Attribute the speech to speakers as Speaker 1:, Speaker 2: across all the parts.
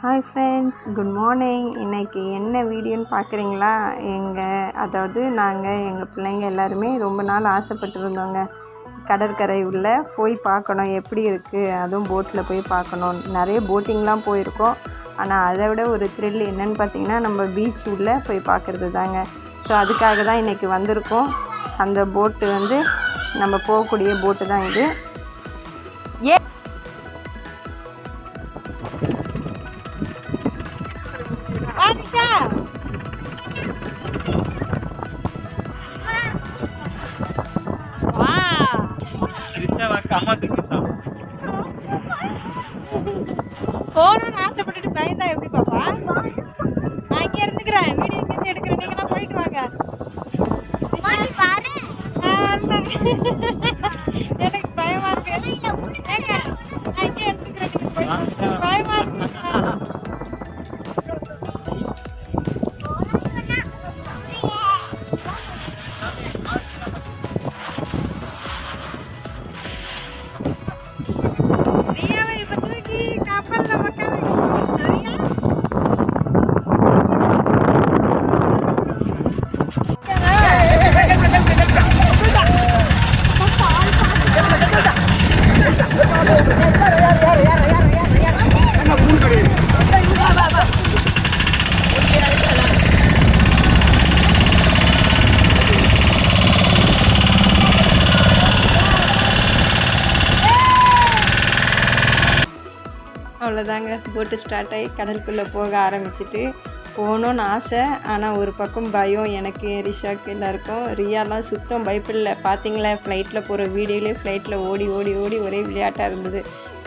Speaker 1: Hi friends, good morning. இன்றைக்கி என்ன வீடியோன்னு பார்க்குறீங்களா? நாங்கள் எங்கள் பிள்ளைங்க எல்லாருமே ரொம்ப நாள் ஆசைப்பட்டுருந்தோங்க. கடற்கரை உள்ள போய் பார்க்கணும், எப்படி இருக்குது, அதுவும் போட்டில் போய் பார்க்கணும். நிறைய போட்டிங்லாம் போயிருக்கோம். ஆனால் அதை விட ஒரு த்ரில் என்னென்னு பார்த்தீங்கன்னா, நம்ம பீச் உள்ளே போய் பார்க்குறது தாங்க. ஸோ அதுக்காக தான் இன்றைக்கி வந்திருக்கோம். அந்த போட்டு வந்து நம்ம போகக்கூடிய போட்டு தான் இது.
Speaker 2: போகணும்னு ஆசைப்பட்டுட்டு பயந்தா எப்படி பாப்பா? நான் இங்கே இருந்துக்கிறேன், வீடியோ இங்கேருந்து எடுக்கிறேன், நீங்களாம் போயிட்டு வாங்க. எனக்கு பயமா இருக்கு, நான் இங்கே இருந்துக்கிறேன், பயமா இருக்கு.
Speaker 1: அவ்வளோதாங்க, போட்டு ஸ்டார்ட் ஆகி கடலுக்குள்ளே போக ஆரம்பிச்சிட்டு போகணுன்னு ஆசை. ஆனால் ஒரு பக்கம் பயம் எனக்கு, ரிஷாக்கு எல்லாருக்கும். ரியாலாம் சுத்தம் பயப்படல. பார்த்தீங்களா, ஃப்ளைட்டில் போகிற வீடியோலேயே ஃப்ளைட்டில் ஓடி ஓடி ஓடி ஒரே விளையாட்டாக இருந்தது.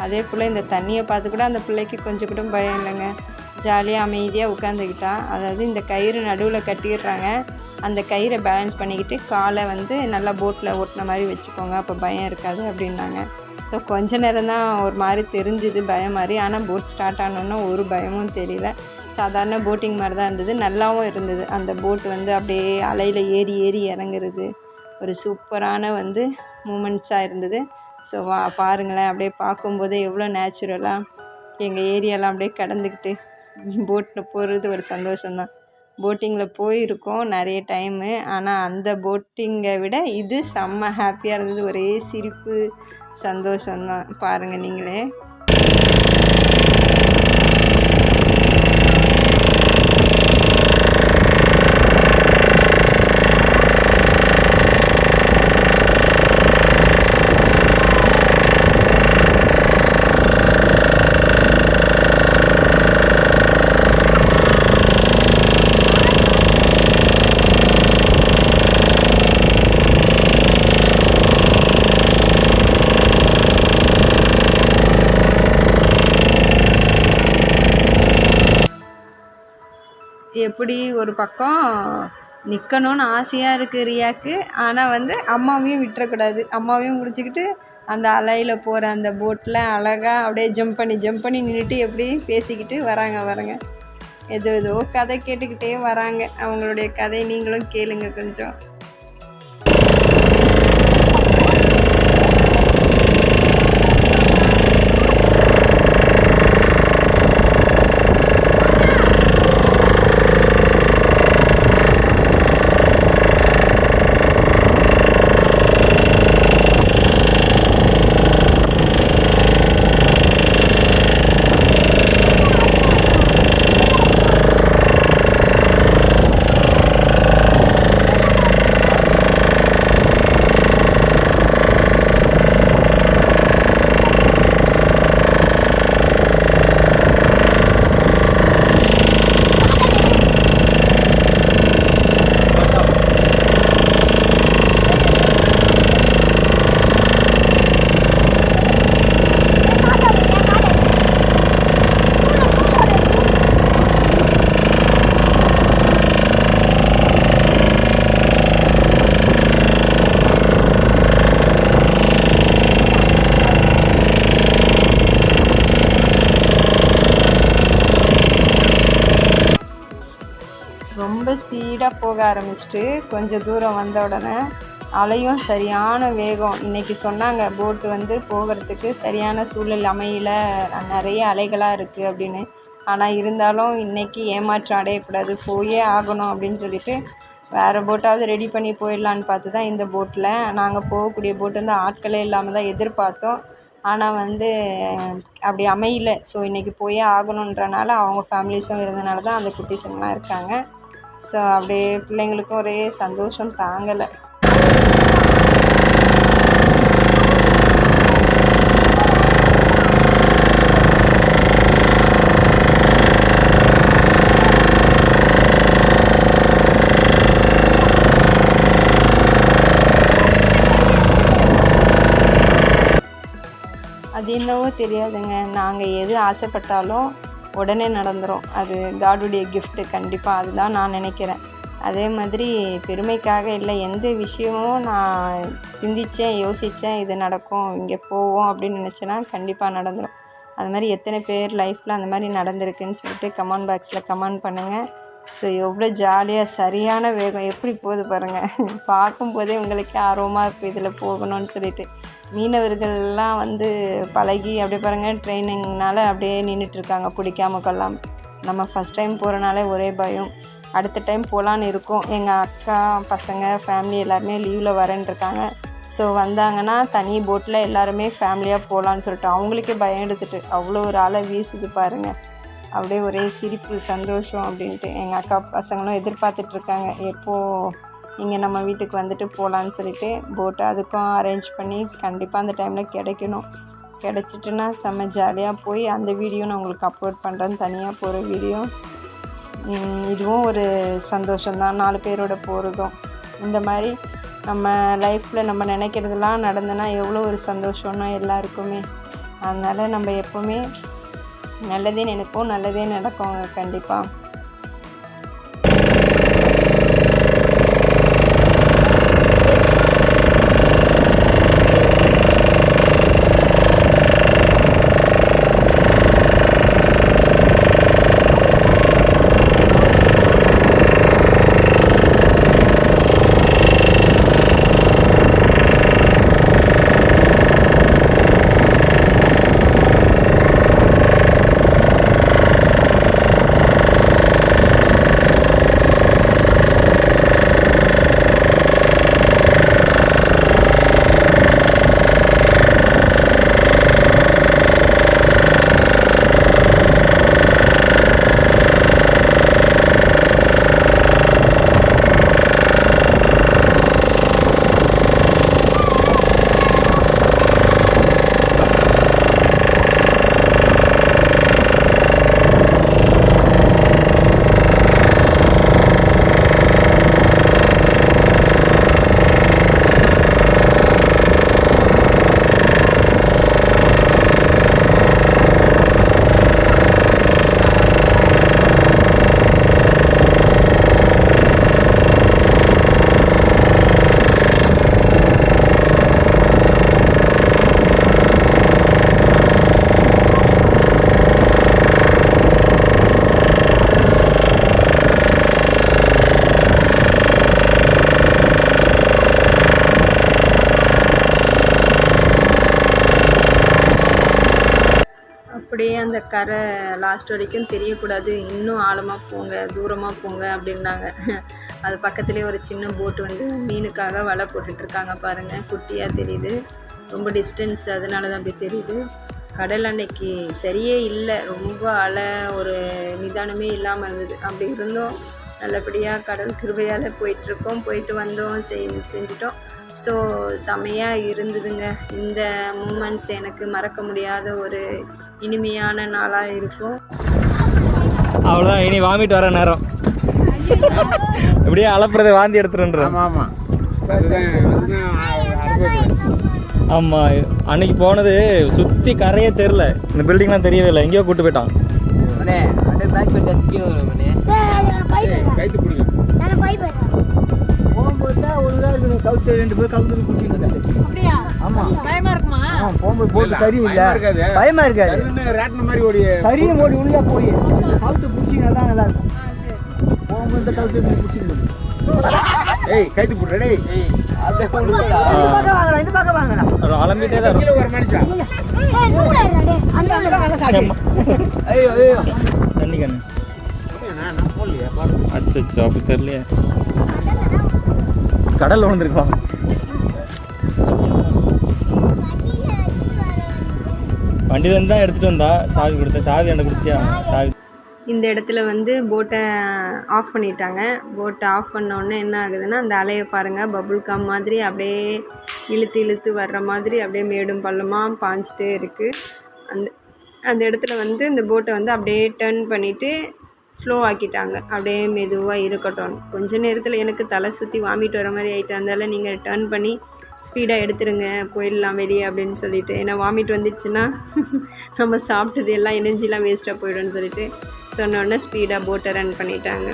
Speaker 1: அதே போல் இந்த தண்ணியை பார்த்து கூட அந்த பிள்ளைக்கு கொஞ்சம் கூட பயம் இல்லைங்க. ஜாலியாக அமைதியாக உட்காந்துக்கிட்டா. அதாவது இந்த கயிறு நடுவில் கட்டிடுறாங்க, அந்த கயிறை பேலன்ஸ் பண்ணிக்கிட்டு காலை வந்து நல்லா போட்டில் ஓட்டின மாதிரி வச்சுக்கோங்க, அப்போ பயம் இருக்காது அப்படின்னாங்க. ஸோ கொஞ்ச நேரம் தான் ஒரு மாதிரி தெரிஞ்சுது பயம் மாதிரி. ஆனால் போட் ஸ்டார்ட் ஆனோன்னா ஒரு பயமும் தெரியல. சாதாரண போட்டிங் மாதிரி தான் இருந்தது, நல்லாவும் இருந்தது. அந்த போட்டு வந்து அப்படியே அலையில் ஏறி ஏறி இறங்குறது ஒரு சூப்பரான வந்து மூமெண்ட்ஸாக இருந்தது. ஸோ பாருங்களேன், அப்படியே பார்க்கும்போதே எவ்வளோ நேச்சுரலாக எங்கள் ஏரியாலாம் அப்படியே கடந்துக்கிட்டு போட்டில் போகிறது ஒரு சந்தோஷம்தான். போட்டிங்கில் போயிருக்கோம் நிறைய டைமு, ஆனால் அந்த போட்டிங்கை விட இது செம்ம ஹாப்பியாக இருந்தது. ஒரே சிரிப்பு, சந்தோஷம்தான். பாருங்கள் நீங்களே. எப்படி ஒரு பக்கம் நிற்கணும்னு ஆசையாக இருக்குது ரியாக்கு. ஆனால் வந்து அம்மாவையும் விட்டுறக்கூடாது. அம்மாவையும் முடிச்சுக்கிட்டு அந்த அலையில் போகிற அந்த போட்டில் அழகாக அப்படியே ஜம்ப் பண்ணி நின்றுட்டு எப்படி பேசிக்கிட்டு வராங்க. ஏதோ கதை கேட்டுக்கிட்டே வராங்க. அவங்களுடைய கதை நீங்களும் கேளுங்க கொஞ்சம். ரொம்ப ஸ்பீடாக போக ஆரம்பிச்சிட்டு கொஞ்சம் தூரம் வந்த உடனே அலையும் சரியான வேகம். இன்றைக்கி சொன்னாங்க போட்டு வந்து போகிறதுக்கு சரியான சூழல் அமையல, நிறைய அலைகளாக இருக்குது அப்படின்னு. ஆனால் இருந்தாலும் இன்றைக்கி ஏமாற்றம் அடையக்கூடாது, போயே ஆகணும் அப்படின்னு சொல்லிட்டு வேறு போட்டாவது ரெடி பண்ணி போயிடலான்னு பார்த்து தான் இந்த போட்டில். நாங்கள் போகக்கூடிய போட்டு வந்து ஆட்களே இல்லாமல் தான் எதிர்பார்த்தோம். ஆனால் வந்து அப்படி அமையல. ஸோ இன்றைக்கி போயே ஆகணுன்றனால அவங்க ஃபேமிலிஸும் இருந்தனால தான் அந்த குட்டீஸுங்கெலாம் இருக்காங்க. ஸோ அப்படியே பிள்ளைங்களுக்கும் ஒரே சந்தோஷம் தாங்கலை. அது என்னவோ தெரியாதுங்க, நாங்கள் எது ஆசைப்பட்டாலும் உடனே நடந்துடும். அது காடுடைய கிஃப்ட்டு கண்டிப்பாக, அதுதான் நான் நினைக்கிறேன். அதே மாதிரி பெருமைக்காக இல்லை, எந்த விஷயமும் நான் சிந்தித்தேன், யோசித்தேன், இது நடக்கும், இங்கே போவோம் அப்படின்னு நினச்சேன்னா கண்டிப்பாக நடந்துடும். அது மாதிரி எத்தனை பேர் லைஃப்பில் அந்த மாதிரி நடந்திருக்குன்னு சொல்லிட்டு கமெண்ட் பாக்ஸில் கமெண்ட் பண்ணுங்கள். ஸோ எவ்வளோ ஜாலியாக சரியான வேகம் எப்படி போகுது பாருங்கள். பார்க்கும்போதே உங்களுக்கே ஆர்வமாக இருக்குது இதில் போகணும்னு சொல்லிட்டு. மீனவர்கள்லாம் வந்து பழகி அப்படியே பாருங்கள் ட்ரைனிங்னால அப்படியே நின்றுட்டுருக்காங்க பிடிக்காம கொள்ளாமல். நம்ம ஃபஸ்ட் டைம் போகிறனாலே ஒரே பயம், அடுத்த டைம் போகலான்னு இருக்கோம். எங்கள் அக்கா பசங்க ஃபேமிலி எல்லாருமே லீவில் வரேன்னு இருக்காங்க. ஸோ வந்தாங்கன்னா தனி போட்டில் எல்லாருமே ஃபேமிலியாக போகலான்னு சொல்லிட்டு அவங்களுக்கே பயம் எடுத்துகிட்டு அவ்வளோ ஒரு அலை வீசுது பாருங்கள். அப்படியே ஒரே சிரிப்பு சந்தோஷம் அப்படின்ட்டு எங்கள் அக்கா பசங்களும் எதிர்பார்த்துட்ருக்காங்க, எப்போது இங்கே நம்ம வீட்டுக்கு வந்துட்டு போகலான்னு சொல்லிட்டு. போட்டு அதுக்கும் அரேஞ்ச் பண்ணி கண்டிப்பாக அந்த டைமில் கிடைக்கணும். கிடச்சிட்டுன்னா செம்ம ஜாலியாக போய் அந்த வீடியோ நான் உங்களுக்கு அப்லோட் பண்ணுறேன், தனியாக போகிற வீடியோ. இதுவும் ஒரு சந்தோஷம்தான், 4 பேரோட போகிறதும். இந்த மாதிரி நம்ம லைஃப்பில் நம்ம நினைக்கிறதெல்லாம் நடந்ததுன்னா எவ்வளோ ஒரு சந்தோஷம்னா எல்லாருக்குமே. அதனால் நம்ம எப்போவுமே நல்லதே நினைப்போம், நல்லதே நடக்கும் கண்டிப்பாக. அப்படியே அந்த கரை லாஸ்ட் வரைக்கும் தெரியக்கூடாது, இன்னும் ஆழமாக போங்க, தூரமாக போங்க அப்படின்னாங்க. அது பக்கத்துலேயே ஒரு சின்ன போட்டு வந்து மீனுக்காக வலை போட்டுட்ருக்காங்க பாருங்கள், குட்டியாக தெரியுது. ரொம்ப டிஸ்டன்ஸ், அதனால தான் அப்படி தெரியுது. கடல் அன்னைக்கு சரியே இல்லை, ரொம்ப அலை, ஒரு நிதானமே இல்லாமல் இருந்தது. அப்படி இருந்தும் நல்லபடியாக கடல் கிருபையால் போயிட்டுருக்கோம், போயிட்டு வந்தோம், செஞ்சிட்டோம். ஸோ செமையாக இருந்ததுங்க. இந்த மூமெண்ட்ஸ் எனக்கு மறக்க முடியாத ஒரு இனிமையான நாளாக இருக்கும்.
Speaker 3: அவ்வளோதான், இனி வாமிட்டு வர நேரம். இப்படியே அலப்புறதை வாந்தி எடுத்துருன்ற.
Speaker 4: ஆமாம்,
Speaker 3: ஆமாம். அன்னைக்கு போனது சுற்றி கரையே தெரில, இந்த பில்டிங்லாம் தெரியவே இல்லை, எங்கேயோ கூப்பிட்டு போயிட்டான்.
Speaker 4: கைத்து பிடிக்கும் போகும்போது தான் ஒழுங்காக இருக்கணும். கவுத்து 2 பேர் கவுத்து பிடிச்சிட்டு. ஆமாம்,
Speaker 2: பயமா இருக்குமா?
Speaker 4: போகும்போது போட்டு சரியில்லை, பயமா இருக்காது. ரேட்டின மாதிரி ஓடி சரின்னு ஓடி உள்ளே போய் கவுத்து பிடிச்சிங்கன்னா தான் நல்லா இருக்கும். போகும்போது இந்த கவுத்து பிடிச்சிட்டு ஏய் கைத்து போடுற டேய். இந்த பக்கம் வாங்கலாம், இந்த பக்கம் வாங்கலாம்.
Speaker 3: அலம்பிட்டே தான்
Speaker 4: ஒரு மனுஷன் ஐயோ ஐயோ
Speaker 3: தண்ணி கண்ணு.
Speaker 4: நான் போடலையா பாருங்க.
Speaker 3: அச்சோ அப்படி தெரியலையே. கடல் விழுந்துருக்கோம். வண்டியிலேருந்து தான் எடுத்துகிட்டு வந்தா. சாவி கொடுத்த. சாவி என்ன கொடுத்தியா? சாவி.
Speaker 1: இந்த இடத்துல வந்து போட்டை ஆஃப் பண்ணிட்டாங்க. போட்டை ஆஃப் பண்ணோடனே என்ன ஆகுதுன்னா அந்த அலையை பாருங்கள், பபுள் கம் மாதிரி அப்படியே இழுத்து இழுத்து வர்ற மாதிரி அப்படியே மேடும் பள்ளமாக பாஞ்சிட்டே இருக்குது. அந்த இடத்துல வந்து இந்த போட்டை வந்து அப்படியே டர்ன் பண்ணிவிட்டு ஸ்லோ ஆக்கிட்டாங்க. அப்படியே மெதுவாக இருக்கட்டும். கொஞ்ச நேரத்தில் எனக்கு தலை சுற்றி வாமிட்டு வர மாதிரி ஆகிட்டு, அதனால நீங்கள் டர்ன் பண்ணி ஸ்பீடாக எடுத்துருங்க, போயிடலாம் வெளியே அப்படின்னு சொல்லிட்டு. ஏன்னா வாமிட் வந்துடுச்சுன்னா நம்ம சாப்பிட்டது எல்லாம் எனர்ஜிலாம் வேஸ்ட்டாக போய்டும்னு சொல்லிட்டு சொன்னோடனே ஸ்பீடாக போட்டை ரன் பண்ணிட்டாங்க.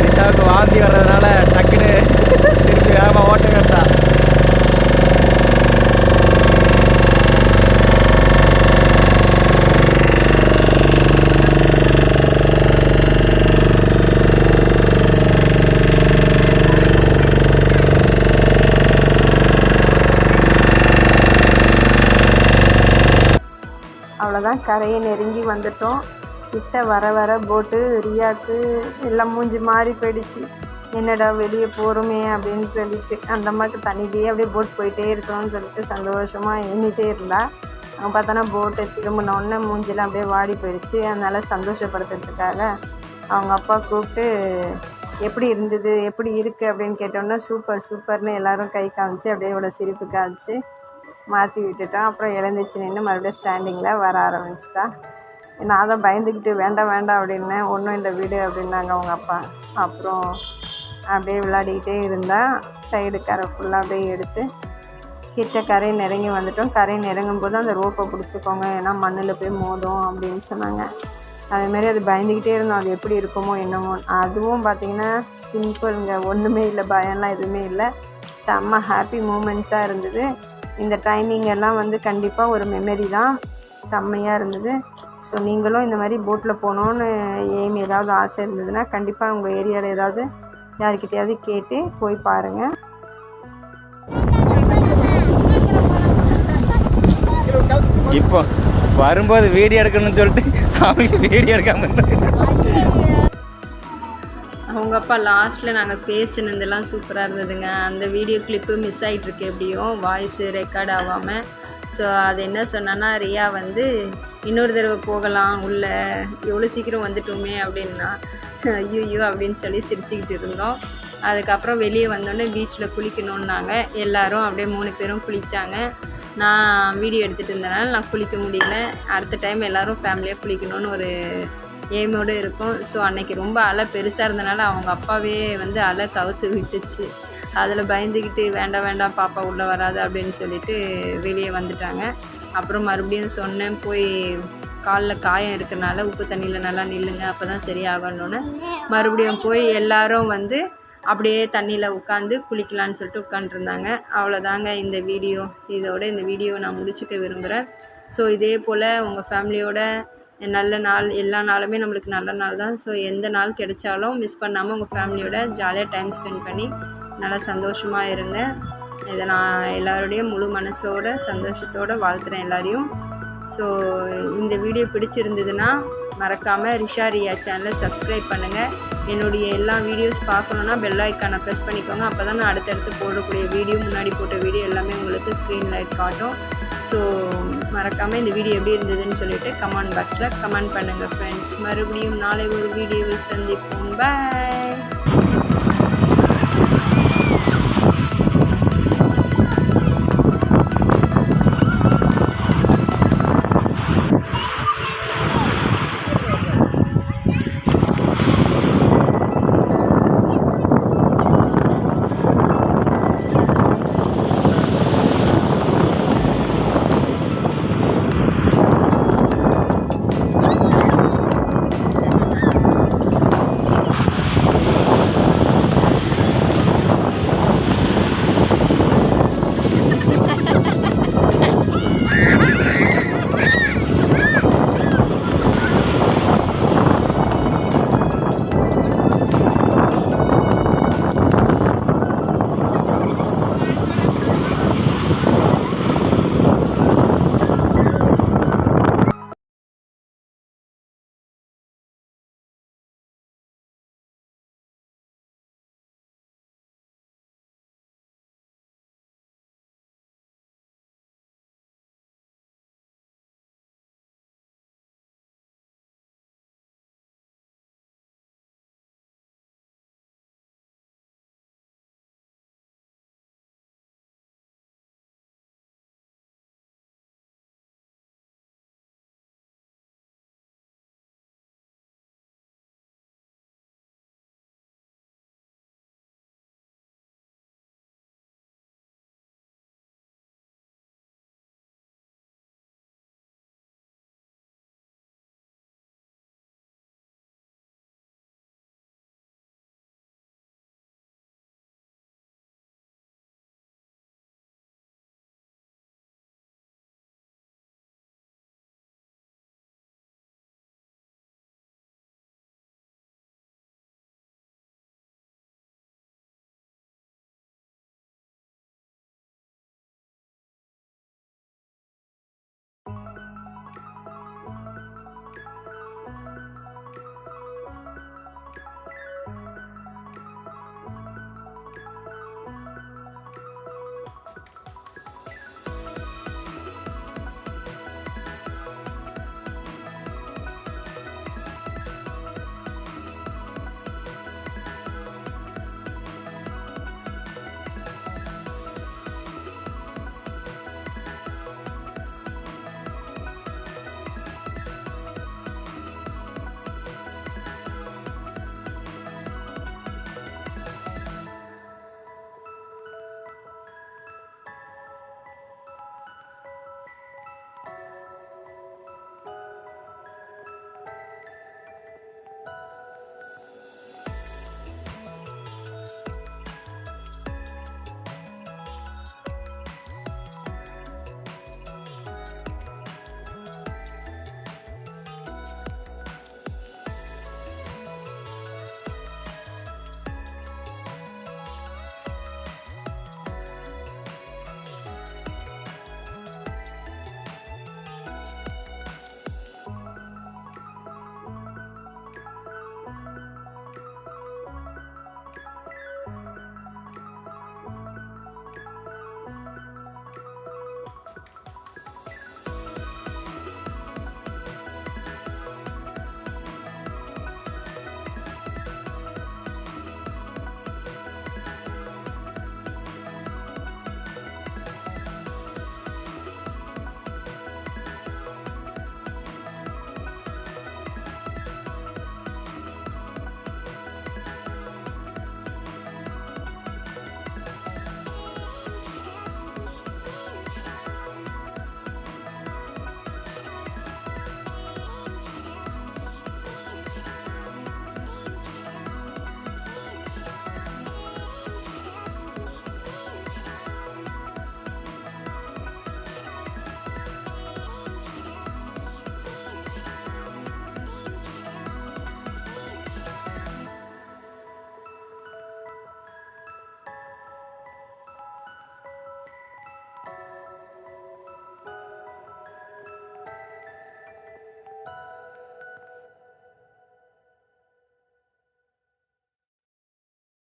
Speaker 3: ரிஷாவுக்கு வாந்தி வர்றதுனால டக்குன்னு திருப்பி வேகமாக ஓட்ட கட்டா.
Speaker 1: அவ்வளோதான், கரையை நெருங்கி வந்துட்டோம். கிட்ட வர வர போட்டு ரியாவுக்கு எல்லாம் மூஞ்சி மாறி போயிடுச்சு. என்னடா வெளியே போகிறோமே அப்படின்னு சொல்லிட்டு அந்த அம்மாவுக்கு தண்ணியிலேயே அப்படியே போட் போயிட்டே இருக்கணும்னு சொல்லிட்டு சந்தோஷமாக எண்ணிகிட்டே இருந்தா. அவங்க பார்த்தோன்னா போட்டை திரும்பினோடனே மூஞ்சிலாம் அப்படியே வாடி போயிடுச்சு. அதனால் சந்தோஷப்படுத்துறதுக்காக அவங்க அப்பா கூப்பிட்டு எப்படி இருந்தது, எப்படி இருக்குது அப்படின்னு கேட்டோன்னா சூப்பர் சூப்பர்னு எல்லோரும் கை காமிச்சு அப்படியே இவ்வளோ சிரிப்பு காமிச்சு மாற்றி விட்டுட்டோம். அப்புறம் எழுந்துச்சு நின்று மறுபடியும் ஸ்டாண்டிங்கில் வர ஆரம்பிச்சிட்டா. நான் தான் பயந்துக்கிட்டு வேண்டாம் வேண்டாம் அப்படின்னேன். ஒன்றும் இந்த வீடு அப்படின்னாங்க அவங்க அப்பா. அப்புறம் அப்படியே விளையாடிக்கிட்டே இருந்தால் சைடு கரை ஃபுல்லாக அப்படியே எடுத்து கிட்ட கரை நெருங்கி வந்துட்டோம். கரை நெருங்கும் போது அந்த ரோப்பை பிடிச்சிக்கோங்க, ஏன்னா மண்ணில் போய் மோதும் அப்படின்னு சொன்னாங்க. அதேமாரி அது பயந்துக்கிட்டே இருந்தோம், அது எப்படி இருக்குமோ என்னமோ. அதுவும் பார்த்திங்கன்னா சிம்பிளுங்க, ஒன்றுமே இல்லை, பயம்லாம் எதுவுமே இல்லை. செம்ம ஹாப்பி மூமெண்ட்ஸாக இருந்தது. இந்த டைமிங் எல்லாம் வந்து கண்டிப்பாக ஒரு மெமரி தான், செம்மையாக இருந்தது. ஸோ நீங்களும் இந்த மாதிரி போட்டில் போகணுன்னு எய்ம் ஏதாவது ஆசை இருந்ததுன்னா கண்டிப்பாக உங்கள் ஏரியாவில் ஏதாவது யார்கிட்டையாவது கேட்டு போய் பாருங்கள்.
Speaker 3: இப்போ வரும்போது வீடியோ எடுக்கணும்னு சொல்லிட்டு அவங்க வீடியோ எடுக்காம
Speaker 1: அவங்க அப்பா லாஸ்ட்டில் நாங்கள் பேசினதெல்லாம் சூப்பராக இருந்ததுங்க. அந்த வீடியோ கிளிப்பு மிஸ் ஆகிட்டுருக்கு, எப்படியும் வாய்ஸு ரெக்கார்ட் ஆகாமல். ஸோ அது என்ன சொன்னேன்னா, ரியா வந்து இன்னொரு தடவை போகலாம் உள்ளே, எவ்வளோ சீக்கிரம் வந்துட்டோமே அப்படின்னா, ஐயோ அப்படின்னு சொல்லி சிரிச்சுக்கிட்டு இருந்தோம். அதுக்கப்புறம் வெளியே வந்தோடனே பீச்சில் குளிக்கணுன்னாங்க. எல்லோரும் அப்படியே 3 பேரும் குளித்தாங்க. நான் வீடியோ எடுத்துகிட்டு இருந்தனால நான் குளிக்க முடியல. அடுத்த டைம் எல்லோரும் ஃபேமிலியாக குளிக்கணும்னு ஒரு எய்மோடு இருக்கும். ஸோ அன்றைக்கி ரொம்ப அலை பெருசாக இருந்தனால அவங்க அப்பாவே வந்து அலை கவுத்து விட்டுச்சு. அதில் பயந்துக்கிட்டு வேண்டாம் வேண்டாம் பாப்பா உள்ளே வராது அப்படின்னு சொல்லிட்டு வெளியே வந்துட்டாங்க. அப்புறம் மறுபடியும் சொன்னேன், போய் காலில் காயம் இருக்கிறனால உப்பு தண்ணியில் நல்லா நில்லுங்க, அப்போ தான் சரியாகணுன்னு மறுபடியும் போய் எல்லாரும் வந்து அப்படியே தண்ணியில் உட்காந்து குளிக்கலான்னு சொல்லிட்டு உட்காண்ட்ருந்தாங்க. அவ்வளோதாங்க இந்த வீடியோ. இதோட இந்த வீடியோவை நான் முடிச்சுக்க விரும்புகிறேன். ஸோ இதே போல் உங்கள் ஃபேமிலியோட நல்ல நாள், எல்லா நாளுமே நம்மளுக்கு நல்ல நாள் தான். ஸோ எந்த நாள் கிடைச்சாலும் மிஸ் பண்ணாமல் உங்கள் ஃபேமிலியோட ஜாலியாக டைம் ஸ்பெண்ட் பண்ணி நல்லா சந்தோஷமாக இருங்க. இதை நான் எல்லோருடைய முழு மனசோட சந்தோஷத்தோடு வாழ்த்துறேன் எல்லாரையும். ஸோ இந்த வீடியோ பிடிச்சிருந்ததுன்னா மறக்காமல் ரிஷா ரியா சேனலை சப்ஸ்கிரைப் பண்ணுங்கள். என்னுடைய எல்லா வீடியோஸ் பார்க்கணுன்னா பெல் ஐக்கானை ப்ரெஸ் பண்ணிக்கோங்க. அப்போ தான் நான் அடுத்தடுத்து போடக்கூடிய வீடியோ, முன்னாடி போட்ட வீடியோ எல்லாமே உங்களுக்கு ஸ்க்ரீனில் காட்டும். ஸோ மறக்காமல் இந்த வீடியோ எப்படி இருந்ததுன்னு சொல்லிவிட்டு கமெண்ட் பாக்ஸில் கமெண்ட் பண்ணுங்கள் ஃப்ரெண்ட்ஸ். மறுபடியும் நாளை ஒரு வீடியோவில் சந்திப்போம். பாய்.